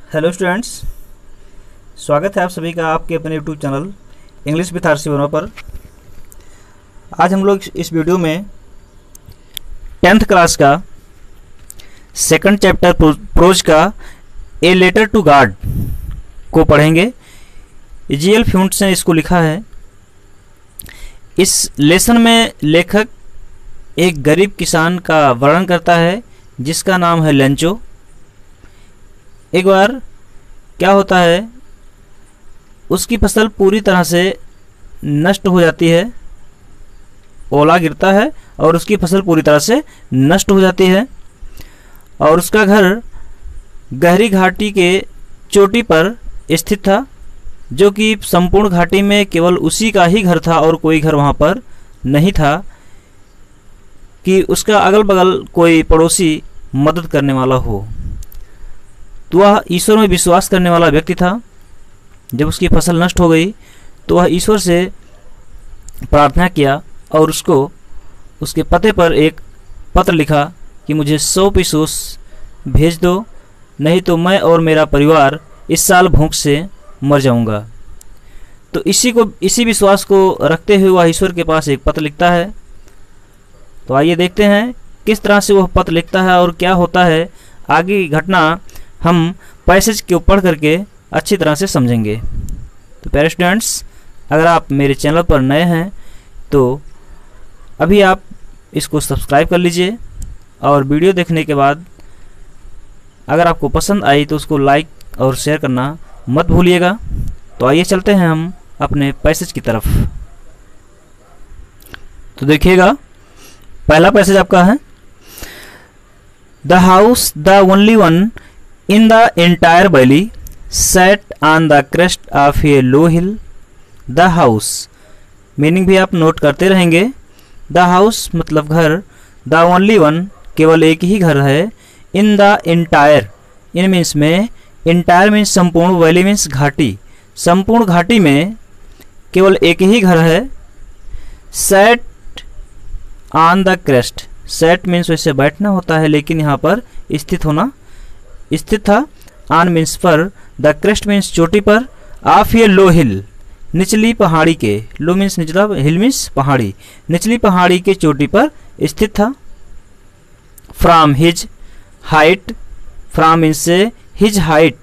Hello students, स्वागत है आप सभी का आपके अपने YouTube channel English with RC Verma पर। आज हम लोग इस वीडियो में 10th क्लास का सेकंड चैप्टर प्रोज का ए लेटर टू गॉड को पढ़ेंगे। जीएल फ्यूंट्स ने इसको लिखा है। इस लेसन में लेखक एक गरीब किसान का वर्णन करता है जिसका नाम है लेंचो। एक बार क्या होता है, उसकी फसल पूरी तरह से नष्ट हो जाती है। ओला गिरता है और उसकी फसल पूरी तरह से नष्ट हो जाती है और उसका घर गहरी घाटी के चोटी पर स्थित था, जो कि संपूर्ण घाटी में केवल उसी का ही घर था और कोई घर वहाँ पर नहीं था कि उसका अगल बगल कोई पड़ोसी मदद करने वाला हो। तो वह ईश्वर में विश्वास करने वाला व्यक्ति था। जब उसकी फसल नष्ट हो गई तो वह ईश्वर से प्रार्थना किया और उसको उसके पते पर एक पत्र लिखा कि मुझे 100 पीसोस भेज दो, नहीं तो मैं और मेरा परिवार इस साल भूख से मर जाऊंगा। तो इसी विश्वास को रखते हुए वह ईश्वर के पास एक पत्र लिखता है। तो आइए देखते हैं किस तरह से वह पत्र लिखता है और क्या होता है। आगे की घटना हम पैसेज को पढ़ करके अच्छी तरह से समझेंगे। तो प्यारे स्टूडेंट्स, अगर आप मेरे चैनल पर नए हैं तो अभी आप इसको सब्सक्राइब कर लीजिए और वीडियो देखने के बाद अगर आपको पसंद आई तो उसको लाइक और शेयर करना मत भूलिएगा। तो आइए चलते हैं हम अपने पैसेज की तरफ। तो देखिएगा, पहला पैसेज आपका है, the house the only one in the entire valley sat on the crest of a low hill. The house meaning भी आप नोट करते रहेंगे। द हाउस मतलब घर, द ओनली वन केवल एक ही घर है, in the entire in means में, इंटायर मीन्स संपूर्ण, वैली मीन्स घाटी, संपूर्ण घाटी में केवल एक ही घर है। Set on the crest, set means वैसे बैठना होता है लेकिन यहाँ पर स्थित था। ऑन मीन्स पर, द क्रेस्ट मीन्स चोटी पर, ऑफ ए लो हिल निचली पहाड़ी के, लो मीन्स निचला, हिल मीन्स पहाड़ी, निचली पहाड़ी के चोटी पर स्थित था। From his height, from means से, हिज हाइट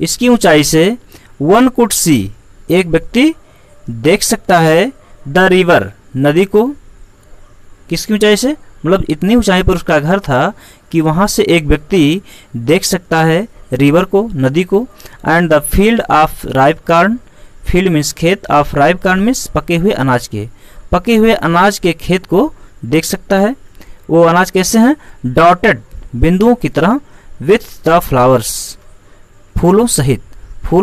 इसकी ऊंचाई से, वन कुड सी एक व्यक्ति देख सकता है, द रिवर नदी को। किसकी ऊंचाई से, मतलब इतनी ऊंचाई पर उसका घर था कि वहां से एक व्यक्ति देख सकता है रिवर को, नदी को। And the field of ripe corn, field means खेत, ऑफ राइप कार्न मीन्स पके हुए अनाज के, पके हुए अनाज के खेत को देख सकता है। वो अनाज कैसे हैं, डॉटेड बिंदुओं की तरह, विथ द फ्लावर्स फूलों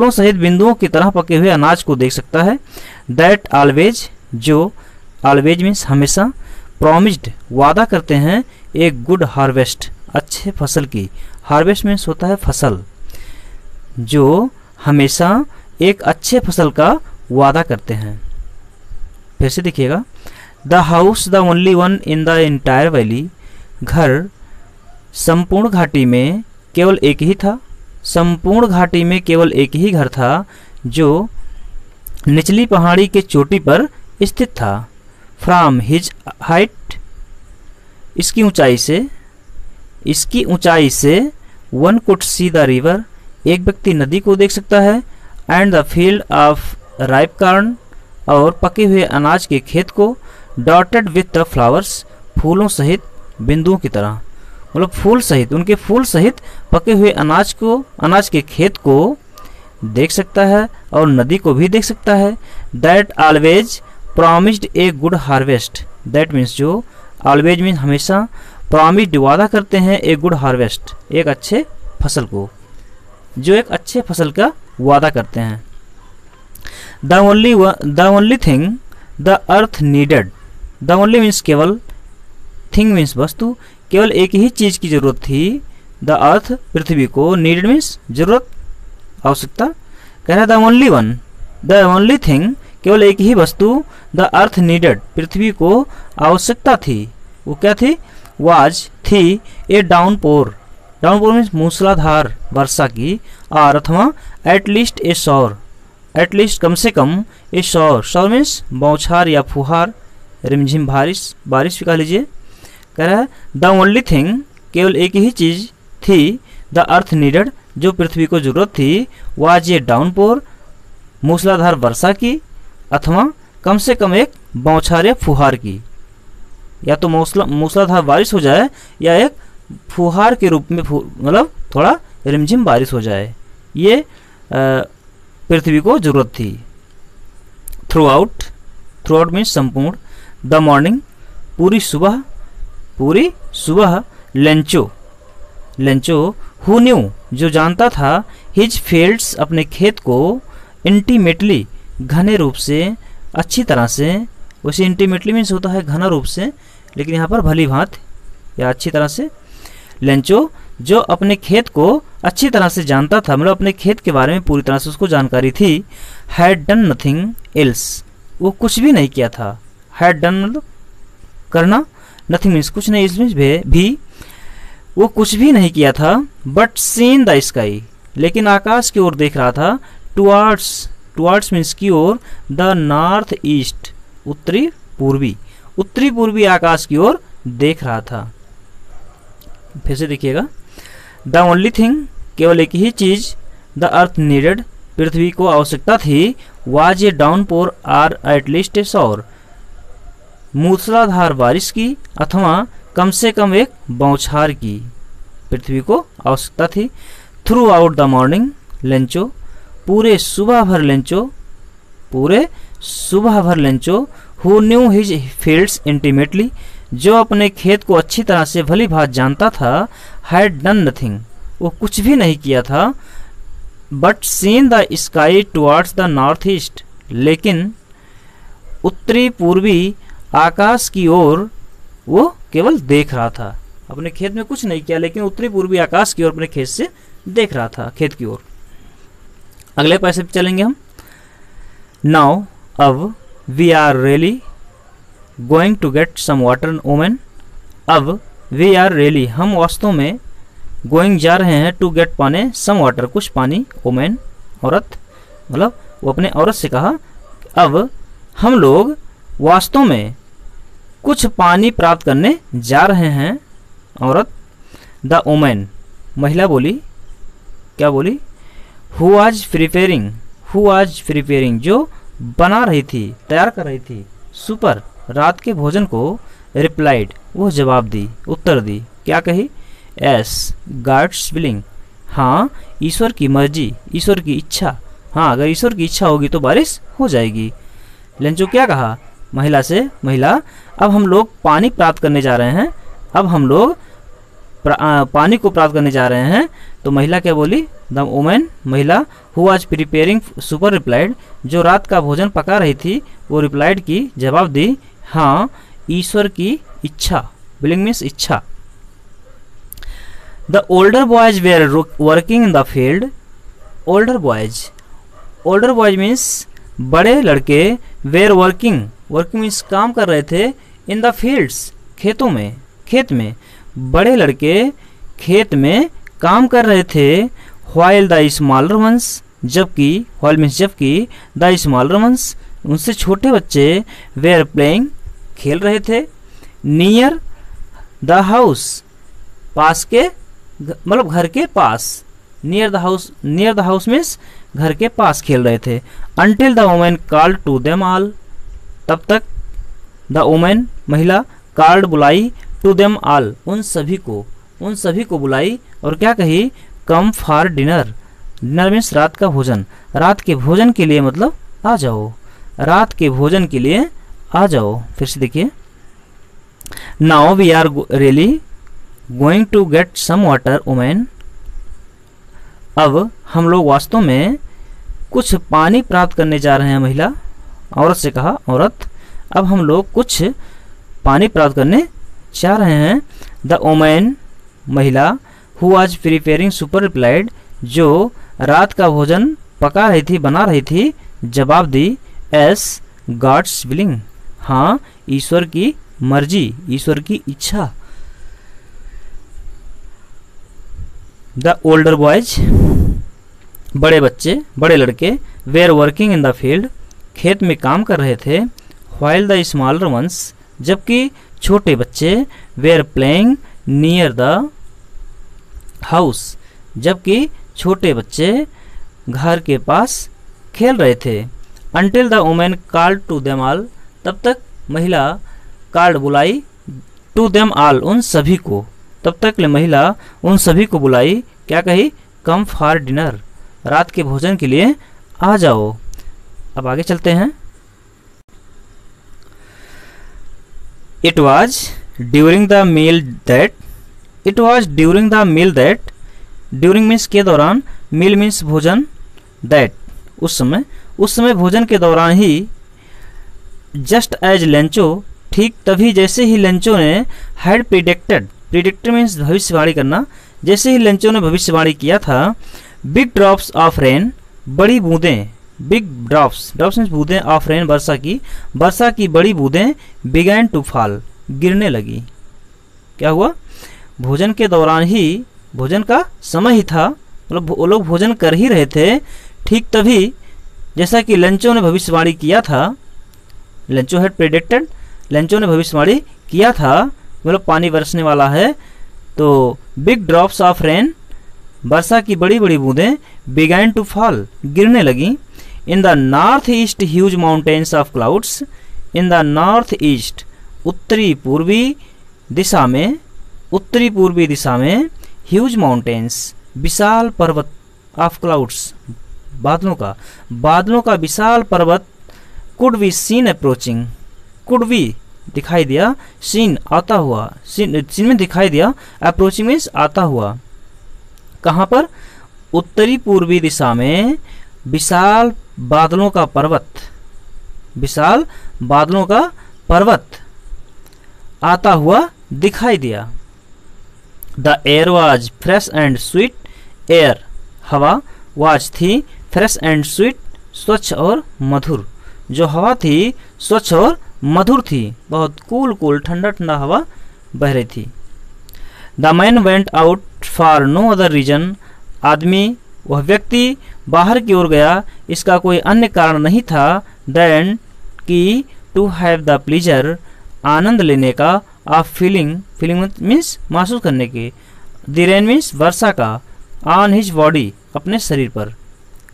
सहित बिंदुओं की तरह पके हुए अनाज को देख सकता है। दैट ऑलवेज, जो ऑलवेज मीन्स हमेशा, प्रॉमिस्ड वादा करते हैं, एक गुड हार्वेस्ट अच्छे फसल की, हार्वेस्ट मीन्स होता है फसल, जो हमेशा एक अच्छे फसल का वादा करते हैं। फिर से देखिएगा, the house the only one in the entire valley, घर संपूर्ण घाटी में केवल एक ही था, संपूर्ण घाटी में केवल एक ही घर था जो निचली पहाड़ी के चोटी पर स्थित था। फ्रॉम हिज हाइट इसकी ऊंचाई से, one could see the river एक व्यक्ति नदी को देख सकता है। And the field of ripe corn और पके हुए अनाज के खेत को, डॉटेड विथ द फ्लावर्स फूलों सहित बिंदुओं की तरह, मतलब फूल सहित, उनके फूल सहित पके हुए अनाज के खेत को देख सकता है और नदी को भी देख सकता है। That always promised a good harvest, that means जो, ऑलवेज मीन्स हमेशा, प्रॉमिस्ड वादा करते हैं, ए गुड हार्वेस्ट एक अच्छे फसल को, जो एक अच्छे फसल का वादा करते हैं। The only thing the earth needed, the only means केवल, थिंग मीन्स वस्तु, केवल एक ही चीज की जरूरत थी, द अर्थ पृथ्वी को, नीडेड मीन्स जरूरत, आवश्यकता। कह रहा the only one, the only thing केवल एक ही वस्तु, द अर्थ नीडेड पृथ्वी को आवश्यकता थी, वो क्या थी, वाज थी, ए डाउनपोर डाउनपोर मीन्स मूसलाधार वर्षा की, और अथवा at least a shower, at least कम से कम, ए शॉवर, शॉवर मीन्स बौछार या फुहार, रिमझिम बारिश, बारिश भी कह लीजिए। कह रहा है द ओनली थिंग, केवल एक ही चीज़ थी, द अर्थ नीडेड, जो पृथ्वी को जरूरत थी, वाज ए डाउनपोर, मूसलाधार वर्षा की, अथवा कम से कम एक बौछार या फुहार की, या तो मूसलाधार बारिश हो जाए या एक फुहार के रूप में मतलब थोड़ा रिमझिम बारिश हो जाए, ये पृथ्वी को जरूरत थी। Through out, through out means संपूर्ण, द मॉर्निंग, पूरी सुबह, पूरी सुबह, लेंचो, लेंचो हु न्यू, जो जानता था, हिज फील्ड्स, अपने खेत को, इंटीमेटली, घने रूप से, अच्छी तरह से, वैसे इंटीमेटली मीन्स होता है घना रूप से, लेकिन यहाँ पर भली भांति या अच्छी तरह से। लेंचो जो अपने खेत को अच्छी तरह से जानता था, मतलब अपने खेत के बारे में पूरी तरह से उसको जानकारी थी, हैड डन नथिंग एल्स, वो कुछ भी नहीं किया था, हैड डन मतलब करना, नथिंग मीन्स कुछ नहीं, इसमें भी वो कुछ भी नहीं किया था, बट सीन द स्काई, लेकिन आकाश की ओर देख रहा था, टुवार्ड्स, टुवार्ड्स मीन्स की ओर, द नॉर्थ ईस्ट, उत्तरी पूर्वी, उत्तरी पूर्वी आकाश की ओर देख रहा था। फिर से देखिएगा, द ओनली थिंग, केवल एक ही चीज, द अर्थ नीडेड, पृथ्वी को आवश्यकता थी, was a downpour or at least a shower, मूसलाधार बारिश की, अथवा कम से कम एक बौछार की, पृथ्वी को आवश्यकता थी। Through out the morning, Lencho, पूरे सुबह भर लेंचो, पूरे सुबह भर Lencho, who knew his fields intimately, जो अपने खेत को अच्छी तरह से भली भांत जानता था, हैड डन नथिंग, वो कुछ भी नहीं किया था, but seen the sky towards the north east, लेकिन उत्तरी पूर्वी आकाश की ओर वो केवल देख रहा था, अपने खेत में कुछ नहीं किया, लेकिन उत्तरी पूर्वी आकाश की ओर अपने खेत से देख रहा था, खेत की ओर। अगले पैसे पे चलेंगे हम। नाउ, अब, we are really going to get some water women, अब वी आर रियली, हम वास्तव में, गोइंग जा रहे हैं, टू गेट पाने, सम वाटर कुछ पानी, वोमेन औरत, मतलब वो अपने औरत से कहा, अब हम लोग वास्तव में कुछ पानी प्राप्त करने जा रहे हैं, औरत। द वोमेन, महिला बोली, क्या बोली, who was preparing, who was preparing, जो बना रही थी, तैयार कर रही थी, सुपर, रात के भोजन को, रिप्लाइड, वो जवाब दी, उत्तर दी, क्या कही, एस गॉड्स विलिंग, हाँ ईश्वर की मर्जी, ईश्वर की इच्छा, हाँ अगर ईश्वर की इच्छा होगी तो बारिश हो जाएगी। लेंचो क्या कहा महिला से, महिला, अब हम लोग पानी प्राप्त करने जा रहे हैं, अब हम लोग पानी को प्राप्त करने जा रहे हैं, तो महिला क्या बोली, द वोमेन, महिला, who was preparing super replied, जो रात का भोजन पका रही थी, वो रिप्लाइड की, जवाब दी, हाँ ईश्वर की इच्छा, विलिंग मीन्स इच्छा। The older boys were working in the field, older boys, older boys means बड़े लड़के, वेयर वर्किंग, वर्किंग मीन्स काम कर रहे थे, इन द फील्ड्स, खेतों में, खेत में, बड़े लड़के खेत में काम कर रहे थे, व्हाइल द स्मॉलर वंस, जबकि, व्हाइल मीन्स जबकि, द स्मॉलर वंस, उनसे छोटे बच्चे, वेयर प्लेइंग, खेल रहे थे, नियर द हाउस, पास के, मतलब घर के पास, near the house, near the house means घर के पास खेल रहे थे। Until the women called to them all, तब तक, द वोमेन, महिला, कॉल्ड बुलाई, टू देम ऑल, उन सभी को बुलाई, और क्या कही, come for dinner, dinner means रात का भोजन, रात के भोजन के लिए मतलब आ जाओ, रात के भोजन के लिए आ जाओ। फिर से देखिए, now we are really going to get some water women, अब हम लोग वास्तव में कुछ पानी प्राप्त करने जा रहे हैं, महिला, औरत से कहा, औरत, अब हम लोग कुछ पानी प्राप्त करने जा रहे हैं। द वोमेन, महिला, who was preparing super replied, जो रात का भोजन पका रही थी, बना रही थी, जवाब दी, एस गॉड्स विलिंग, हाँ ईश्वर की मर्जी, ईश्वर की इच्छा। द ओल्डर बॉयज, बड़े बच्चे, बड़े लड़के, were working in the field, खेत में काम कर रहे थे, व्हाइल द स्मॉलर वंस, जबकि छोटे बच्चे, were playing near the house, जबकि छोटे बच्चे घर के पास खेल रहे थे। Until the women called to them all, तब तक महिला कॉल्ड बुलाई, टू देम ऑल उन सभी को, तब तक महिला उन सभी को बुलाई, क्या कही, कम फॉर डिनर, रात के भोजन के लिए आ जाओ। अब आगे चलते हैं। It was during the meal that, it was during the meal that, during means के दौरान, मील मीन्स भोजन, दैट उस समय भोजन के दौरान ही, जस्ट एज लेंचो, ठीक तभी जैसे ही लेंचो ने, हैड प्रिडिक्टेड, प्रिडिक्टेड मीन्स भविष्यवाणी करना, जैसे ही लेंचो ने भविष्यवाणी किया था, बिग ड्रॉप्स ऑफ रेन, बड़ी बूंदें, बिग ड्रॉप्स, ड्रॉप्स मीन्स बूंदें, ऑफ रेन वर्षा की बड़ी बूंदें, बिगैन टू फॉल, गिरने लगी। क्या हुआ, भोजन के दौरान ही, भोजन का समय ही था, मतलब वो लोग भोजन कर ही रहे थे, ठीक तभी जैसा कि लेंचो ने भविष्यवाणी किया था, लेंचो हैड प्रेडिक्टेड, लेंचो ने भविष्यवाणी किया था, मतलब पानी बरसने वाला है, तो बिग ड्रॉप्स ऑफ रेन, वर्षा की बड़ी बड़ी बूंदें, बिगैन टू फॉल, गिरने लगी। In the north east huge mountains of clouds, in the north east, उत्तरी पूर्वी दिशा में, उत्तरी पूर्वी दिशा में, ह्यूज माउंटेन्स, विशाल पर्वत, ऑफ क्लाउड्स, बादलों का विशाल पर्वत, could be seen approaching, could be दिखाई दिया, सीन आता हुआ, सीन में दिखाई दिया, अप्रोचिंग मीन्स आता हुआ। कहाँ पर, उत्तरी पूर्वी दिशा में विशाल बादलों का पर्वत, विशाल बादलों का पर्वत आता हुआ दिखाई दिया। The air was fresh and sweet, air हवा, वाज थी, फ्रेश एंड स्वीट स्वच्छ और मधुर, जो हवा थी स्वच्छ और मधुर थी, बहुत कूल कूल ठंडा ठंडा हवा बह रही थी। The man went out for no other reason, आदमी, वह व्यक्ति बाहर की ओर गया, इसका कोई अन्य कारण नहीं था, देन कि टू हैव द प्लीजर, आनंद लेने का, ऑफ फीलिंग, फीलिंग मीन्स महसूस करने के, द रेन मीन्स वर्षा का, ऑन हिज बॉडी अपने शरीर पर।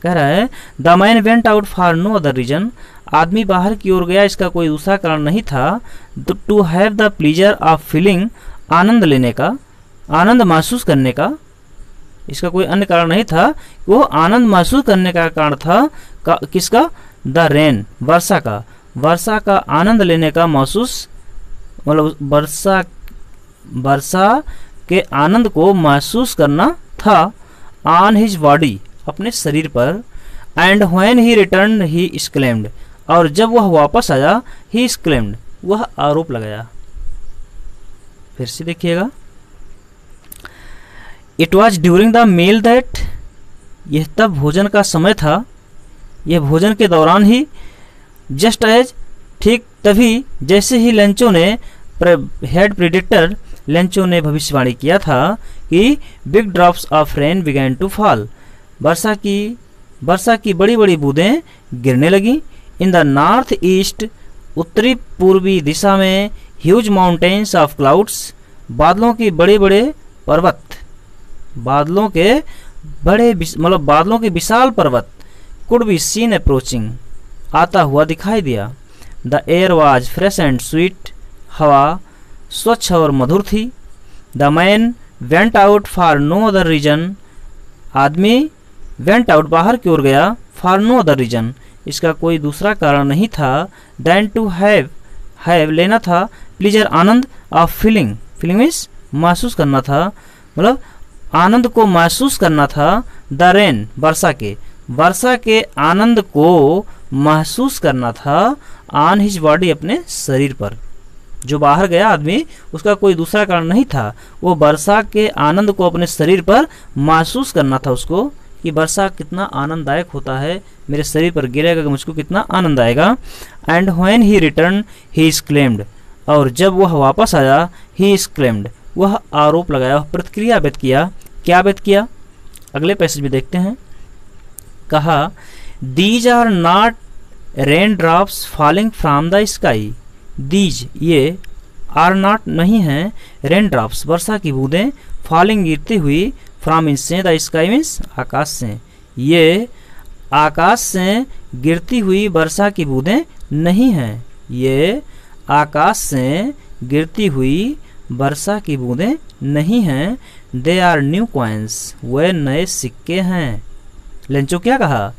कह रहा है the man went out for no other reason, आदमी बाहर की ओर गया, इसका कोई दूसरा कारण नहीं था, to have the pleasure of feeling, आनंद लेने का, आनंद महसूस करने का, इसका कोई अन्य कारण नहीं था, वो आनंद महसूस करने का कारण था, किसका, द रेन, वर्षा का, वर्षा का आनंद लेने का महसूस, मतलब वर्षा के आनंद को महसूस करना था, ऑन हिज बॉडी अपने शरीर पर, and when he return he exclaimed, और जब वह वापस आया, ही एक्सक्लेम्ड, वह आरोप लगाया। फिर से देखिएगा, it was during the meal that, यह तब भोजन का समय था, यह भोजन के दौरान ही, जस्ट एज ठीक तभी जैसे ही लेंचो ने हैड प्रिडिक्टेड, लेंचो ने भविष्यवाणी किया था कि big drops of rain began to fall, वर्षा की बड़ी बड़ी बूंदें गिरने लगी। इन द नॉर्थ ईस्ट, उत्तरी पूर्वी दिशा में, ह्यूज माउंटेन्स ऑफ क्लाउड्स, बादलों के बड़े बड़े पर्वत, बादलों के बड़े मतलब बादलों के विशाल पर्वत, कुड बी सीन अप्रोचिंग, आता हुआ दिखाई दिया। The air was fresh and sweet, हवा स्वच्छ और मधुर थी। The man went out for no other reason, आदमी वेंट आउट बाहर की ओर गया, फॉर नो अदर रीजन, इसका कोई दूसरा कारण नहीं था, देन टू हैव लेना था, pleaser Anand, of feeling, feeling means महसूस करना था, मतलब आनंद को महसूस करना था, द रेन वर्षा के आनंद को महसूस करना था, ऑन हिज बॉडी अपने शरीर पर। जो बाहर गया आदमी, उसका कोई दूसरा कारण नहीं था, वो वर्षा के आनंद को अपने शरीर पर महसूस करना था उसको, कि वर्षा कितना आनंददायक होता है, मेरे शरीर पर गिरेगा कि मुझको कितना आनंद आएगा। And when he return he exclaimed, और जब वह वापस आया, ही एक्सक्लेम्ड, वह आरोप लगाया, प्रतिक्रिया व्यक्त किया, क्या व्यक्त किया, अगले पैसेज में देखते हैं। कहा these are not raindrops falling from the sky. These ये आर नॉट नहीं है, रेन ड्रॉप्स वर्षा की बूंदें, फॉलिंग गिरती हुई, फ्रॉम इससे द स्काई मीन्स आकाश से, ये आकाश से गिरती हुई वर्षा की बूंदें नहीं हैं। ये आकाश से गिरती हुई वर्षा की बूंदें नहीं हैं। दे आर न्यू कॉइन्स, वे नए सिक्के हैं। लेंचो क्या कहा,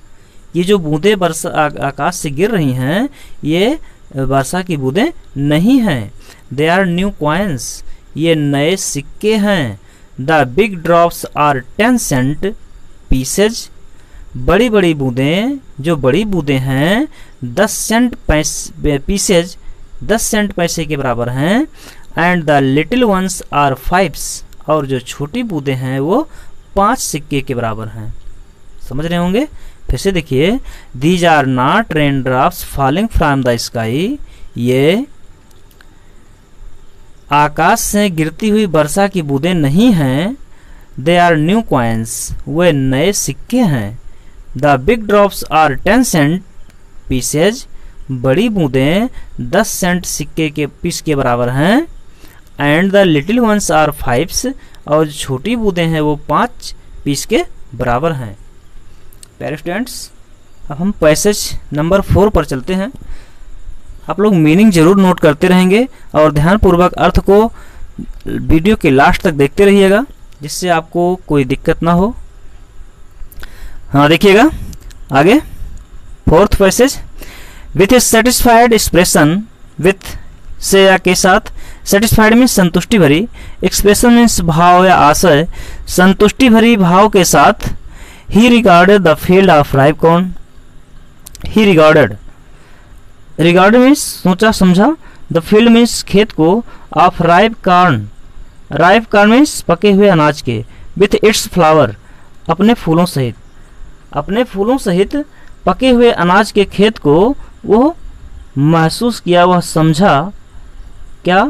ये जो बूंदें वर्षा आकाश से गिर रही हैं ये वर्षा की बूंदें नहीं हैं। दे आर न्यू कॉइन्स, ये नए सिक्के हैं। The big drops are 10 cent pieces, बड़ी बड़ी बूंदें, जो बड़ी बूंदें हैं 10 सेंट पीसेज, 10 सेंट पैसे के बराबर हैं। And the little ones are 5, और जो छोटी बूंदें हैं वो 5 सिक्के के बराबर हैं। समझ रहे होंगे, फिर से देखिए। These are not raindrops falling from the sky, ये आकाश से गिरती हुई वर्षा की बूंदें नहीं हैं। दे आर न्यू कॉइन्स, वे नए सिक्के हैं। The big drops are 10 cent pieces, बड़ी बूंदें 10 सेंट सिक्के के पीस के बराबर हैं। And the little ones are 5, और जो छोटी बूंदें हैं वो 5 पीस के बराबर हैं। प्यारे स्टूडेंट्स, अब हम पैसेज नंबर 4 पर चलते हैं। आप लोग मीनिंग जरूर नोट करते रहेंगे और ध्यानपूर्वक अर्थ को वीडियो के लास्ट तक देखते रहिएगा, जिससे आपको कोई दिक्कत ना हो। हाँ देखिएगा आगे, 4th passage. With A satisfied expression, with से या के साथ, सेटिस्फाइड मीन्स संतुष्टि भरी, एक्सप्रेशन मीन्स भाव या आशय, संतुष्टि भरी भाव के साथ। ही regarded the field of ripe corn, he regarded, regard means सोचा समझा, द फील्ड मीन्स खेत को, of ripe corn, ripe corn means पके हुए अनाज के, विथ इट्स फ्लावर, अपने फूलों सहित, अपने फूलों सहित पके हुए अनाज के खेत को वो महसूस किया, वह समझा। क्या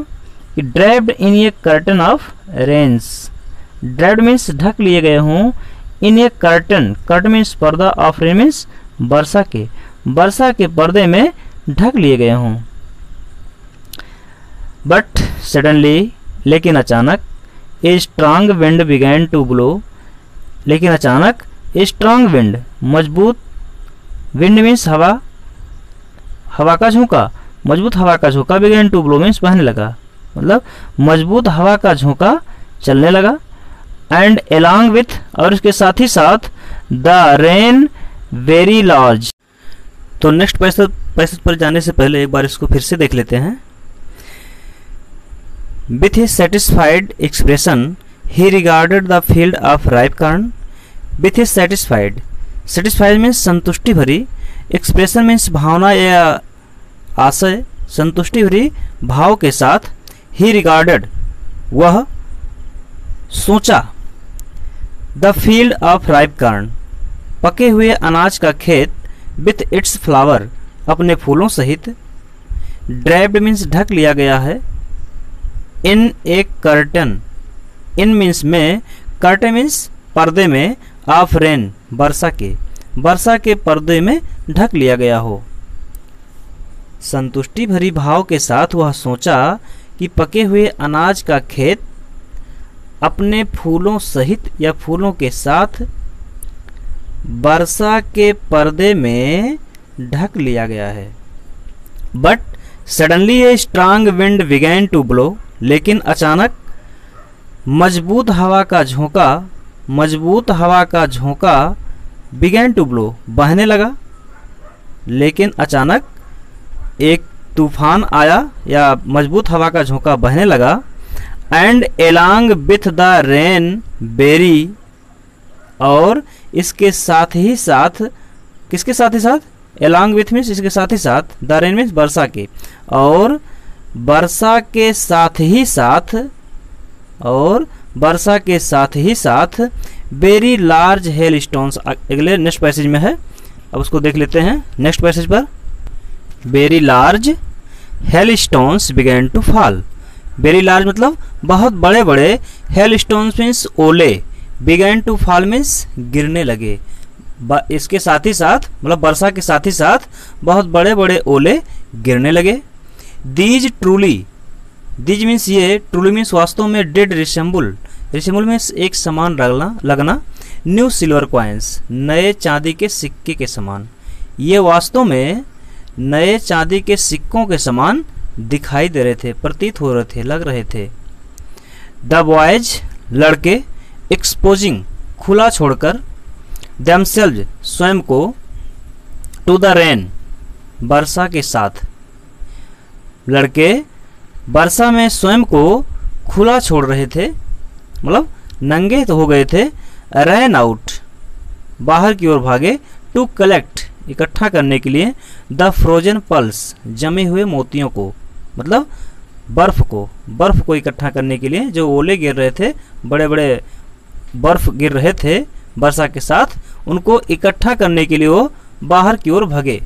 कि draped in a curtain of rains, draped means ढक लिए गए हों, in a curtain, curtain means पर्दा, ऑफ रेन मीन्स वर्षा के, वर्षा के पर्दे में ढक लिए गए हों। बट सडनली, लेकिन अचानक, a strong wind began to blow, लेकिन अचानक, ए स्ट्रांग विंड, मजबूत, विंड मीन्स हवा, हवा का झोंका, मजबूत हवा का झोंका, बिगैन टू ब्लो मीन्स बहने लगा, मतलब मजबूत हवा का झोंका चलने लगा। एंड एलॉन्ग विथ, और इसके साथ ही साथ, द रेन वेरी लार्ज। तो नेक्स्ट पैसेज पर जाने से पहले एक बार इसको फिर से देख लेते हैं। With A satisfied expression, he regarded the field of ripe corn. With A satisfied, satisfied means संतुष्टि भरी, एक्सप्रेशन मीन्स भावना या आशय, संतुष्टि भरी भाव के साथ। ही रिगार्डेड, वह सोचा, the field of ripe corn, पके हुए अनाज का खेत, विथ इट्स फ्लावर, अपने फूलों सहित। ड्रैप्ड मीन्स ढक लिया गया है, इन एक कर्टन, इन मीन्स में, कर्टन मीन्स पर्दे में, ऑफ रेन, वर्षा के, वर्षा के पर्दे में ढक लिया गया हो। संतुष्टि भरी भाव के साथ वह सोचा कि पके हुए अनाज का खेत अपने फूलों सहित या फूलों के साथ वर्षा के पर्दे में ढक लिया गया है। But suddenly a strong wind began to blow, लेकिन अचानक मजबूत हवा का झोंका, मजबूत हवा का झोंका, बिगैन टू ब्लो, बहने लगा। लेकिन अचानक एक तूफान आया या मजबूत हवा का झोंका बहने लगा। And along with the rain very, और इसके साथ ही साथ, किसके साथ ही साथ, एलॉन्ग विथ मीन्स इसके साथ ही साथ, द रेन मीन्स वर्षा के, और वर्षा के साथ ही साथ, और वर्षा के साथ ही साथ, वेरी लार्ज हेल स्टोन्स, अगले नेक्स्ट पैसेज में है, अब उसको देख लेते हैं। नेक्स्ट पैसेज पर, very large hailstones began to fall, very large मतलब बहुत बड़े बड़े, हेल स्टोन्स मीन्स ओले, बिगैन टू फॉल मीन्स गिरने लगे, इसके साथ ही साथ मतलब वर्षा के साथ ही साथ बहुत बड़े बड़े ओले गिरने लगे। दीज ट्रूली, दीज मीन्स ये, ट्रूली मीन्स वास्तव में, डेड रिसेम्बल, रिसेम्बल मीन्स एक समान लगना, न्यू सिल्वर कॉइन्स, नए चांदी के सिक्के के समान, ये वास्तव में नए चांदी के सिक्कों के समान दिखाई दे रहे थे, प्रतीत हो रहे थे, लग रहे थे। द बॉयज, लड़के, एक्सपोजिंग, खुला छोड़कर, देमसेल्व्स, स्वयं को, टू द रेन, वर्षा के साथ, लड़के वर्षा में स्वयं को खुला छोड़ रहे थे, मतलब नंगे तो हो गए थे। रैन आउट, बाहर की ओर भागे। टू कलेक्ट, इकट्ठा करने के लिए। द फ्रोजन पल्स, जमे हुए मोतियों को, मतलब बर्फ को इकट्ठा करने के लिए, जो ओले गिर रहे थे, बड़े बड़े बर्फ गिर रहे थे वर्षा के साथ, उनको इकट्ठा करने के लिए वो बाहर की ओर भगे।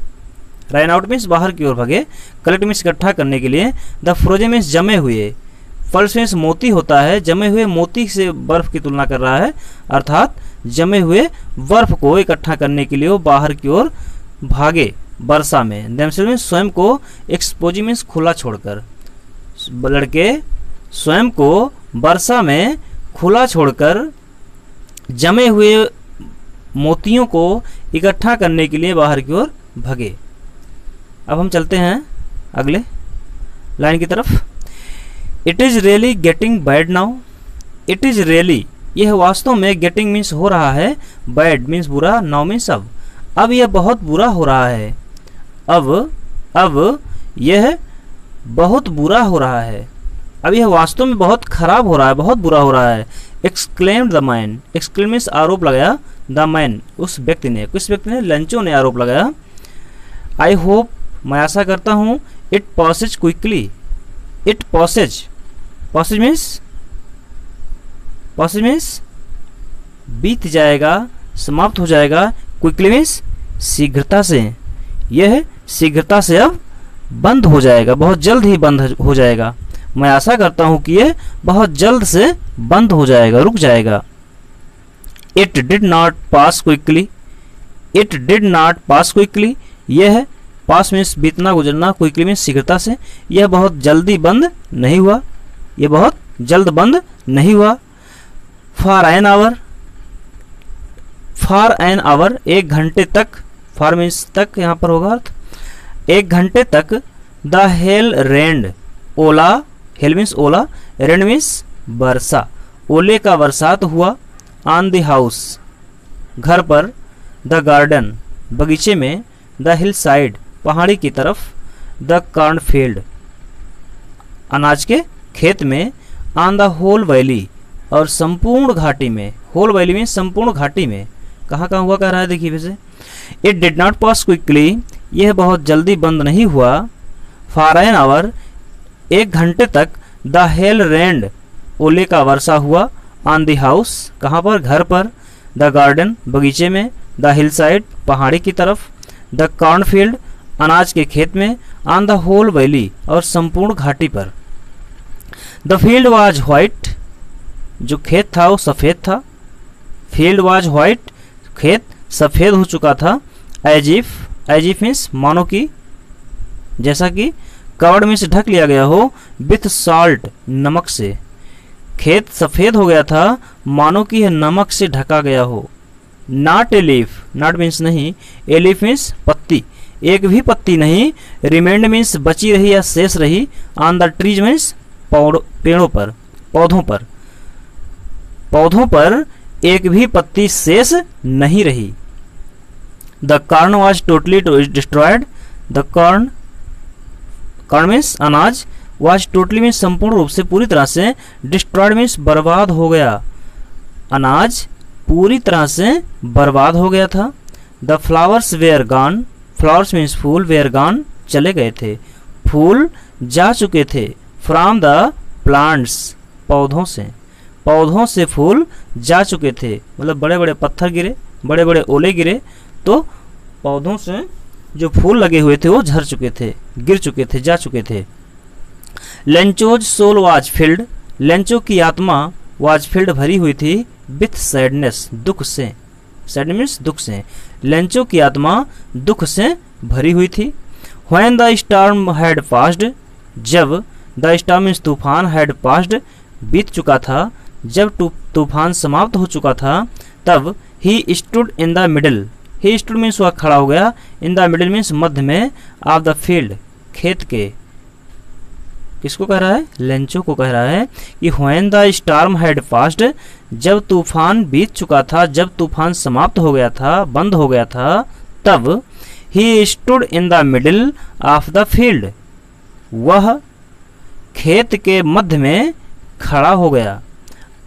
रैन आउट मीन्स बाहर की ओर भगे, कलेक्ट मीन्स इकट्ठा करने के लिए। द फ्रोजन मीन्स जमे हुए, पल्स मीन्स मोती होता है, जमे हुए मोती से बर्फ की तुलना कर रहा है, अर्थात जमे हुए बर्फ को इकट्ठा करने के लिए वो बाहर की ओर भागे वर्षा में। देमसेल्व्स मीन्स स्वयं को, एक्सपोजिंग मीन्स खुला छोड़कर, लड़के स्वयं को वर्षा में खुला छोड़कर जमे हुए मोतियों को इकट्ठा करने के लिए बाहर की ओर भगे। अब हम चलते हैं अगले लाइन की तरफ। It is really getting bad now, it is really, यह वास्तव में, गेटिंग मीन्स हो रहा है, बैड मीन्स बुरा, नाउ मीन्स अब यह बहुत बुरा हो रहा है, अब यह बहुत बुरा हो रहा है, अब यह वास्तव में बहुत खराब हो रहा है, बहुत बुरा हो रहा है। Exclaimed the man, exclaim means आरोप लगाया, द मैन उस व्यक्ति ने, किस व्यक्ति ने, लंचो ने आरोप लगाया। आई होप, मैं आशा करता हूँ, इट पॉसेज क्विकली, इट पॉसेज, पॉसेज मीन्स बीत जाएगा, समाप्त हो जाएगा, क्विकली मीन्स शीघ्रता से, यह शीघ्रता से अब बंद हो जाएगा, बहुत जल्द ही बंद हो जाएगा। मैं आशा करता हूं कि यह बहुत जल्द से बंद हो जाएगा, रुक जाएगा। It did not pass quickly, it did not pass quickly, यह पास मीन्स बीतना, गुजरना, क्विकली मीन्स शीघ्रता से, यह बहुत जल्दी बंद नहीं हुआ, यह बहुत जल्द बंद नहीं हुआ। For an hour, for an hour, एक घंटे तक, फॉर मीन्स तक यहाँ पर होगा अर्थ, एक घंटे तक। द हेल रेंड, ओला, हेल मीन्स ओला, रेंड मीन्स वर्षा, ओले का बरसात हुआ। ऑन द हाउस, घर पर। द गार्डन, बगीचे में। द हिल साइड, पहाड़ी की तरफ। द कॉर्नफील्ड, अनाज के खेत में। ऑन द होल वैली, और संपूर्ण घाटी में, होल वैली में संपूर्ण घाटी में, कहाँ कहाँ हुआ कह रहा है देखिए वैसे। It did not pass quickly, यह बहुत जल्दी बंद नहीं हुआ। फॉर एन आवर, एक घंटे तक। द हेल रेंड, ओले का वर्षा हुआ। ऑन द हाउस, कहाँ पर, घर पर। द गार्डन, बगीचे में। द हिल साइड, पहाड़ी की तरफ। द कॉर्नफील्ड, अनाज के खेत में। ऑन द होल वैली, और संपूर्ण घाटी पर। द फील्ड वाज व्हाइट, जो खेत था वो सफ़ेद था। फील्ड वाज व्हाइट, खेत सफ़ेद हो चुका था। एज इफ मीन्स मानो कि, जैसा कि। कवर्ड मीन्स ढक लिया गया हो। विथ सॉल्ट, नमक से, खेत सफ़ेद हो गया था मानो कि यह नमक से ढका गया हो। Not a leaf, not means नहीं, ए लीफ मीन्स पत्ती, एक भी पत्ती नहीं। रिमेंड मीन्स बची रही या शेष रही। ऑन द ट्रीज मीन्स पेड़ों पर, पौधों पर, पौधों पर एक भी पत्ती शेष नहीं रही। The corn was totally destroyed, the corn, corn means अनाज। वॉज टोटली मीन्स संपूर्ण रूप से, पूरी तरह से। डिस्ट्रॉयड मीन्स बर्बाद हो गया, अनाज पूरी तरह से बर्बाद हो गया था। The flowers were gone, flowers means फूल, वेयर गॉन चले गए थे, फूल जा चुके थे। फ्रॉम द प्लांट्स, पौधों से, पौधों से फूल जा चुके थे, मतलब बड़े बड़े पत्थर गिरे, बड़े बड़े ओले गिरे तो पौधों से जो फूल लगे हुए थे वो झड़ चुके थे, गिर चुके थे, जा चुके थे। Lencho's soul was filled, Lencho की आत्मा वाज फिल्ड भरी हुई थी विथ सैडनेस दुख से, सैड मीन्स दुख से, लेंचो की आत्मा दुख से भरी हुई थी। When the storm had passed, जब द स्टॉर्म मीन्स तूफान हैड पास्ड बीत चुका था, जब तूफान समाप्त हो चुका था, तब ही stood in the middle, he stood means वह खड़ा हो गया, इन द मिडल मीन्स मध्य में, ऑफ द फील्ड खेत के, किसको कह रहा है, लेंचो को कह रहा है कि when the storm had passed, जब तूफान बीत चुका था, जब तूफान समाप्त हो गया था, बंद हो गया था, तब ही stood in the middle of the field, वह खेत के मध्य में खड़ा हो गया,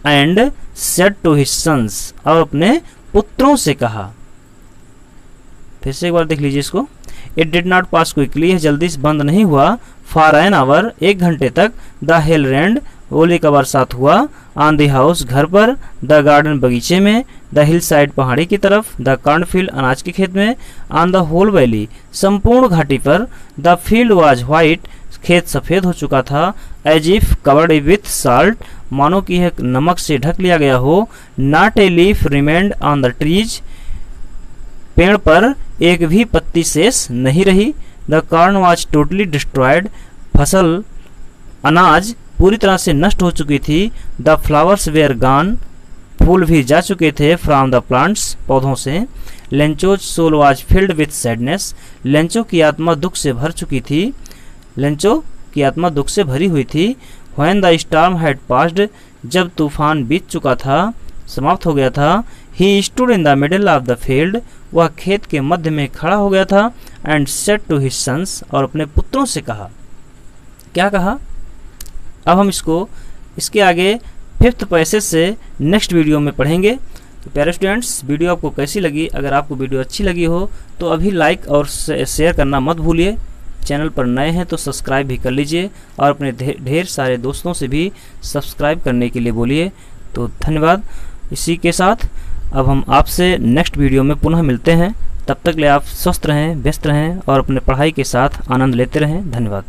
and said to his sons, और अपने पुत्रों से कहा। फिर से एक बार देख लीजिए इसको। It did not pass quickly, यह जल्दी से बंद नहीं हुआ, फॉर एन आवर, 1 घंटे तक, द हेल रेंड, ओले का बरसात हुआ, ऑन द हाउस, घर पर, द गार्डन, बगीचे में, द हिल साइड, पहाड़ी की तरफ, द कॉर्नफील्ड, अनाज के खेत में, ऑन द होल वैली, संपूर्ण घाटी पर, द फील्ड वाज व्हाइट, खेत सफेद हो चुका था, as if covered with salt, मानो कि यह नमक से ढक लिया गया हो, not a leaf remained on the trees, पेड़ पर एक भी पत्ती शेष नहीं रही, the corn was totally destroyed, फसल अनाज पूरी तरह से नष्ट हो चुकी थी, द फ्लावर्स वेयर गॉन, फूल भी जा चुके थे, फ्रॉम द प्लांट्स, पौधों से, Lencho's soul was filled with sadness, Lencho की आत्मा दुख से भर चुकी थी, लेंचो की आत्मा दुख से भरी हुई थी। When the storm had passed, जब तूफान बीत चुका था, समाप्त हो गया था, he stood in the middle of the field, वह खेत के मध्य में खड़ा हो गया था, and said to his sons, और अपने पुत्रों से कहा। क्या कहा? अब हम इसके आगे 5th पैसेज से नेक्स्ट वीडियो में पढ़ेंगे। तो प्यारे स्टूडेंट्स, वीडियो आपको कैसी लगी? अगर आपको वीडियो अच्छी लगी हो तो अभी लाइक और शेयर करना मत भूलिए। चैनल पर नए हैं तो सब्सक्राइब भी कर लीजिए, और अपने ढेर सारे दोस्तों से भी सब्सक्राइब करने के लिए बोलिए। तो धन्यवाद। इसी के साथ अब हम आपसे नेक्स्ट वीडियो में पुनः मिलते हैं। तब तक ले आप स्वस्थ रहें, व्यस्त रहें और अपने पढ़ाई के साथ आनंद लेते रहें। धन्यवाद।